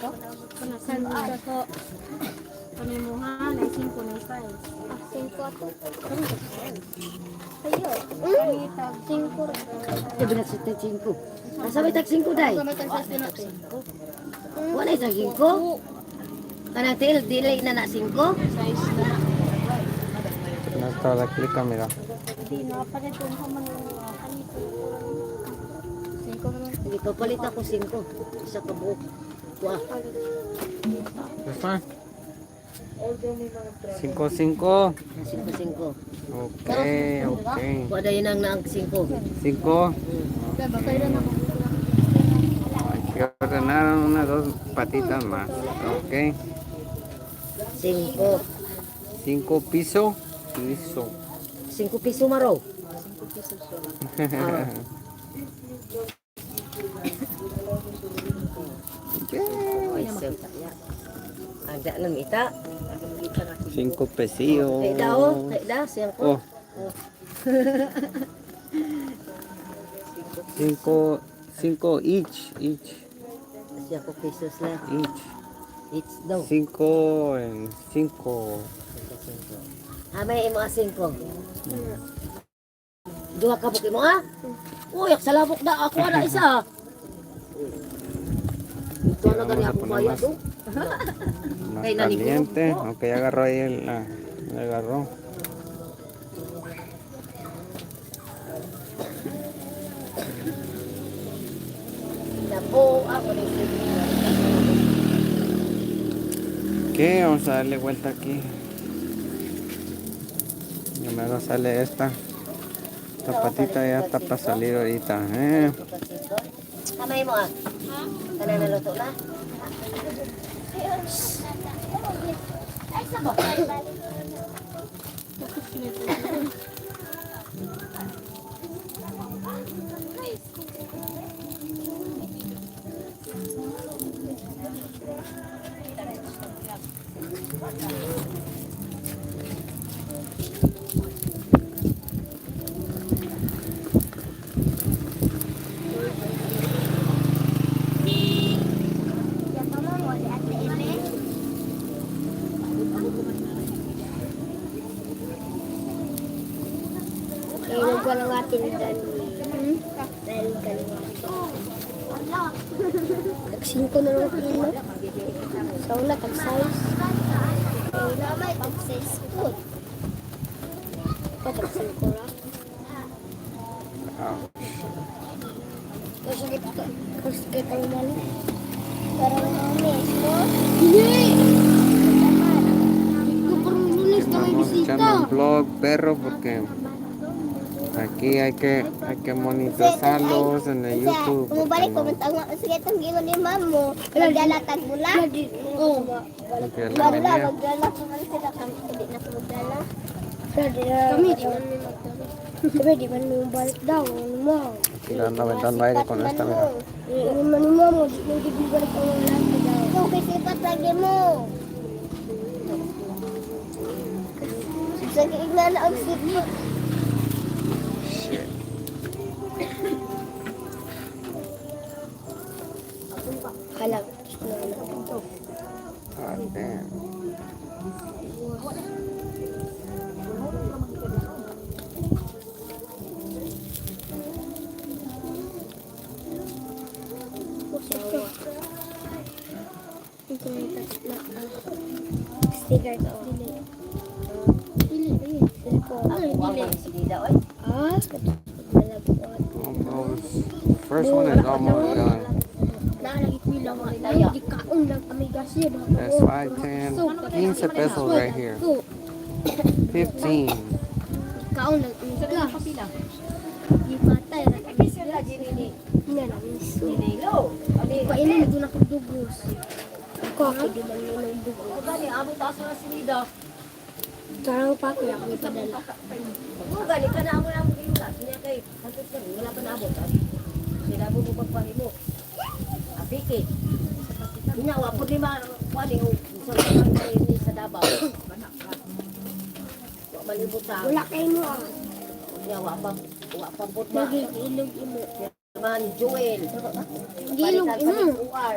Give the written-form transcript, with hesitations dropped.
ko? Kanasan ko. Panimuhan, ay 5 na size. 5 ako. Ayo. 5. Ito na sa 5. Asa may tag 5 day? Wala tag 5. Kanang dili na na 5. Size na. Nagtala click camera. Hindi na pa rin kung kanito. 5 naman. Hindi papalit ako 5. Isa ka buok. Wah. This one? 5-5. 5-5. Okay, okay. Wala yun ang naang 5. 5. Kaya na ako. Hay que ordenar unas 2 patitas más. Ok. 5. 5 piso. Piso. 5 piso maro. 5 pesos siya. Ay, sir. Ang daan ng ita. 5 pesillos. Kaya daw, siyang ko. Oh. 5 each. Siyang ko pesos na. Each. It's daw. 5 and 5. May mga 5. Duha ka buki mo ha? Uy, sa labok na ako na isa. Ito na gani ako bayad do. Más Kay nani ko. caliente. Ok, ya agarró ahí el. Le agarró. Napo ako na ito. Ok, vamos a darle vuelta aquí. Primero sale esta. Esta patita ya está para salir ahorita. Kamay mo ah. Kana naluto na? Ay, sabok. Ilog ko lang atin dyan. Dahil kaliwa. Tag-5 na lang kilo. So wala, tag-size. Wala, may tag-size food. Tag-5 lang. Kasi kita yung mali. Parang namis mo. Hindi! Ikaw parang lunes na may Estamos echando bisita. un vlog, perro, porque aquí hay que monetizarlos en el YouTube. Kung porque balik, no- kumantang nga sige itong gino ni mamo. Maglalatag mo lang. Oo. porque la Wala, venía- magdala ko man sila. Kami hindi na ko magdala. Kami di man may magdala. Sabi, di man may balik daw. Ano mo? le ando aventando aire con esta, mira. Ano man ni mamo, di man di balik ang lalaki daw. Ikaw kay sipat lagi mo. Sige, ignana ang sipat. Halang. Ah, damn. Sticker to. Dili. Dili. Dili. Sige daw ay. Ah? Almost. First one is almost done. Nalagit nila mga tayo. Di kaon lang kami gasya. That's 5, 10, 15 pesos right here. 15. Kaon lang kami gasya. Di patay. Hindi na miso. Painom doon ako dugos. Ako di man yun ang dugos. Gani amo taas na sinida. Karang pa ko ako ipadala. Mo gani kana amo na mo gilat niya kay hantud ka wala pa naabot ah. Sila mo pagpahimo. Apiki. Ginawa po lima wali o sa Davao. Wa malibot ta. Wala kay mo ah. Nya wa pa put ba. Lagi ilog imo. Man Joel. Gilog imo. UR.